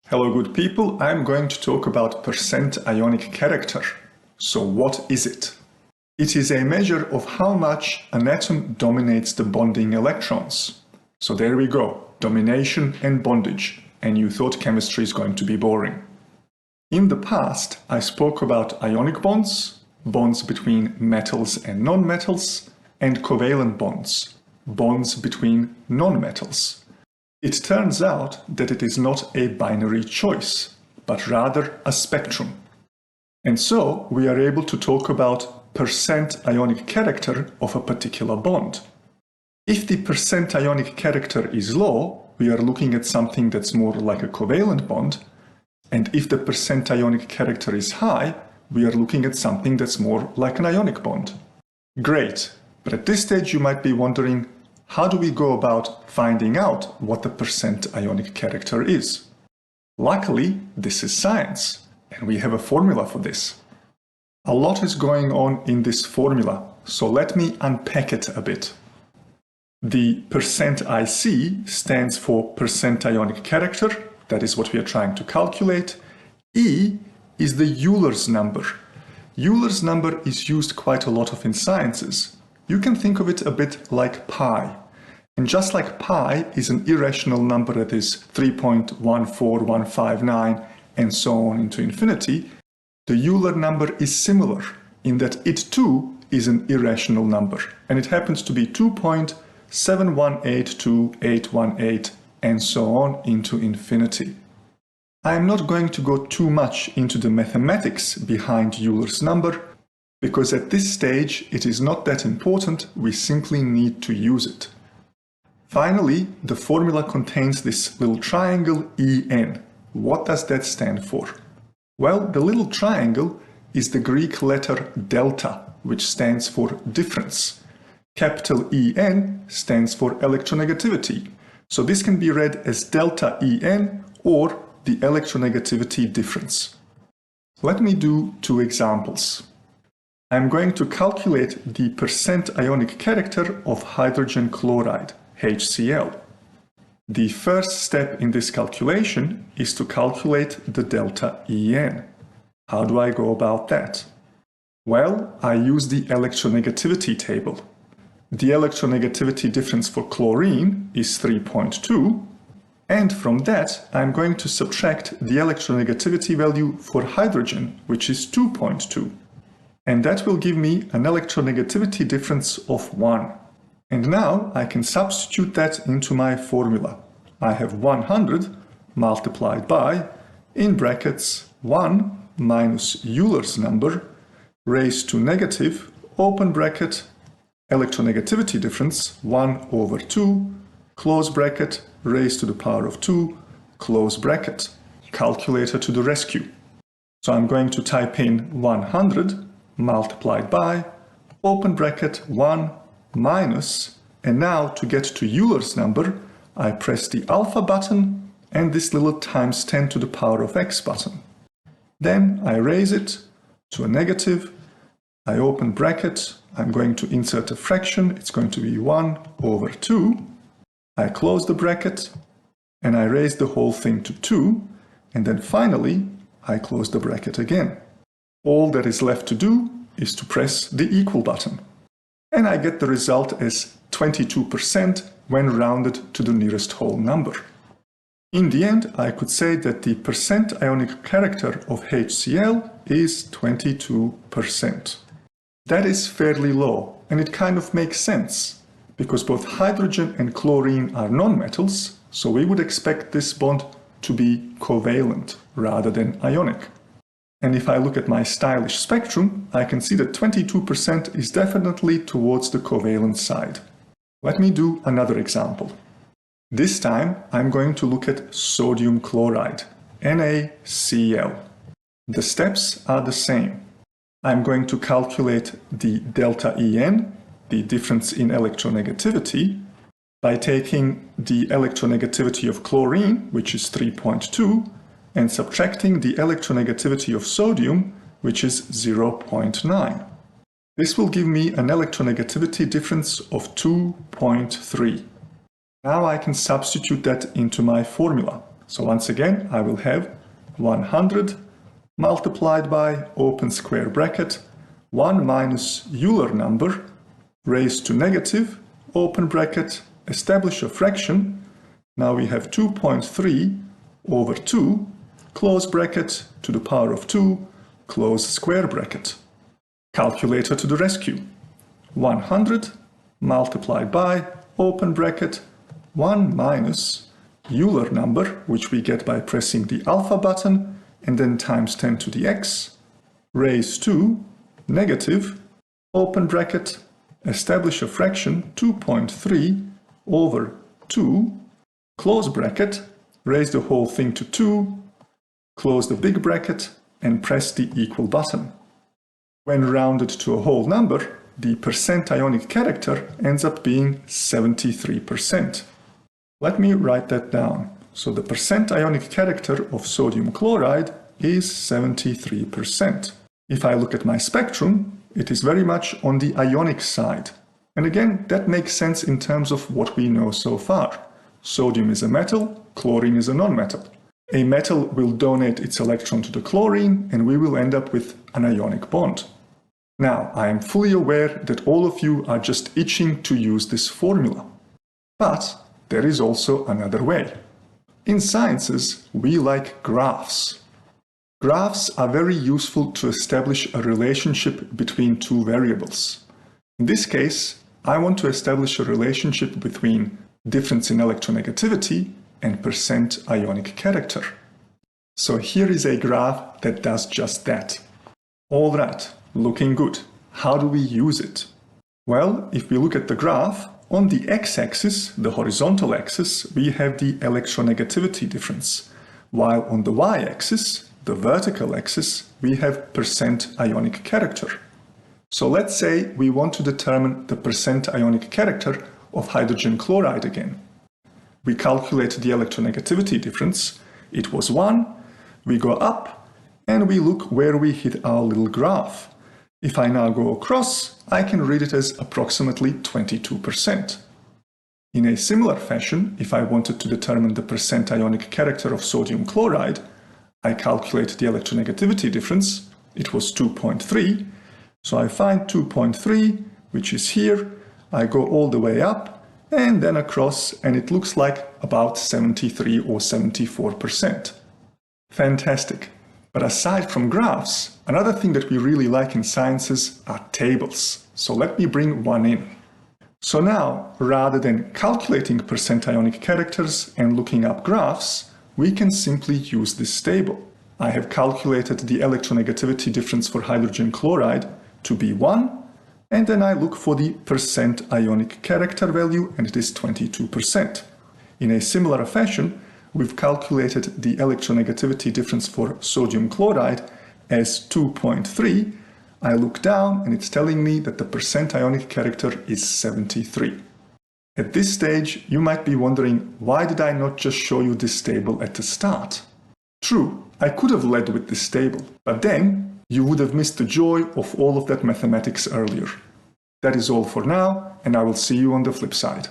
Hello good people, I'm going to talk about percent ionic character. So what is it? It is a measure of how much an atom dominates the bonding electrons. So there we go, domination and bondage, and you thought chemistry is going to be boring. In the past, I spoke about ionic bonds, bonds between metals and non-metals, and covalent bonds, bonds between non-metals. It turns out that it is not a binary choice, but rather a spectrum. And so we are able to talk about percent ionic character of a particular bond. If the percent ionic character is low, we are looking at something that's more like a covalent bond, and if the percent ionic character is high, we are looking at something that's more like an ionic bond. Great, but at this stage you might be wondering, how do we go about finding out what the percent ionic character is? Luckily, this is science, and we have a formula for this. A lot is going on in this formula, so let me unpack it a bit. The percent IC stands for percent ionic character, that is what we are trying to calculate. E is the Euler's number. Euler's number is used quite a lot in sciences. You can think of it a bit like pi. And just like pi is an irrational number that is 3.14159 and so on into infinity, the Euler number is similar in that it too is an irrational number, and it happens to be 2.7182818 and so on into infinity. I am not going to go too much into the mathematics behind Euler's number, because at this stage it is not that important, we simply need to use it. Finally, the formula contains this little triangle En. What does that stand for? Well, the little triangle is the Greek letter delta, which stands for difference. Capital En stands for electronegativity. So this can be read as delta En or the electronegativity difference. Let me do two examples. I'm going to calculate the percent ionic character of hydrogen chloride, HCl. The first step in this calculation is to calculate the delta En. How do I go about that? Well, I use the electronegativity table. The electronegativity difference for chlorine is 3.2, and from that I'm going to subtract the electronegativity value for hydrogen, which is 2.2. And that will give me an electronegativity difference of 1. And now I can substitute that into my formula. I have 100 multiplied by, in brackets, 1 minus Euler's number raised to negative, open bracket, electronegativity difference, 1 over 2, close bracket, raised to the power of 2, close bracket. Calculator to the rescue. So I'm going to type in 100 multiplied by, open bracket, 1 minus, and now to get to Euler's number, I press the alpha button and this little times 10 to the power of x button. Then I raise it to a negative, I open bracket, I'm going to insert a fraction, it's going to be 1 over 2, I close the bracket, and I raise the whole thing to 2, and then finally I close the bracket again. All that is left to do is to press the equal button. And I get the result as 22% when rounded to the nearest whole number. In the end, I could say that the percent ionic character of HCl is 22%. That is fairly low, and it kind of makes sense, because both hydrogen and chlorine are nonmetals, so we would expect this bond to be covalent rather than ionic. And if I look at my stylish spectrum, I can see that 22% is definitely towards the covalent side. Let me do another example. This time I'm going to look at sodium chloride, NaCl. The steps are the same. I'm going to calculate the delta En, the difference in electronegativity, by taking the electronegativity of chlorine, which is 3.2, and subtracting the electronegativity of sodium, which is 0.9. This will give me an electronegativity difference of 2.3. Now I can substitute that into my formula. So once again, I will have 100 multiplied by, open square bracket, 1 minus Euler number raised to negative, open bracket, establish a fraction. Now we have 2.3 over 2, close bracket, to the power of 2, close square bracket. Calculator to the rescue. 100 multiplied by, open bracket, 1 minus Euler number, which we get by pressing the alpha button, and then times 10 to the x, raised to negative, open bracket, establish a fraction, 2.3 over 2, close bracket, raise the whole thing to 2, close the big bracket, and press the equal button. When rounded to a whole number, the percent Ionic character ends up being 73%. Let me write that down. So the percent Ionic character of sodium chloride is 73%. If I look at my spectrum, it is very much on the ionic side. And again, that makes sense in terms of what we know so far. Sodium is a metal, chlorine is a non-metal. A metal will donate its electron to the chlorine, and we will end up with an ionic bond. Now, I am fully aware that all of you are just itching to use this formula. But there is also another way. In sciences, we like graphs. Graphs are very useful to establish a relationship between two variables. In this case, I want to establish a relationship between difference in electronegativity and percent ionic character. So here is a graph that does just that. All right, looking good. How do we use it? Well, if we look at the graph, on the x-axis, the horizontal axis, we have the electronegativity difference, while on the y-axis, the vertical axis, we have percent ionic character. So let's say we want to determine the percent ionic character of hydrogen chloride again. We calculate the electronegativity difference. It was 1. We go up and we look where we hit our little graph. If I now go across, I can read it as approximately 22%. In a similar fashion, if I wanted to determine the percent ionic character of sodium chloride, I calculate the electronegativity difference. It was 2.3. So I find 2.3, which is here. I go all the way up and then across, and it looks like about 73 or 74%. Fantastic. But aside from graphs, another thing that we really like in sciences are tables. So let me bring one in. So now, rather than calculating percent ionic characters and looking up graphs, we can simply use this table. I have calculated the electronegativity difference for hydrogen chloride to be 1, and then I look for the percent ionic character value, and it is 22%. In a similar fashion, we've calculated the electronegativity difference for sodium chloride as 2.3. I look down and it's telling me that the percent ionic character is 73. At this stage, you might be wondering, why did I not just show you this table at the start? True, I could have led with this table, but then you would have missed the joy of all of that mathematics earlier. That is all for now, and I will see you on the flip side.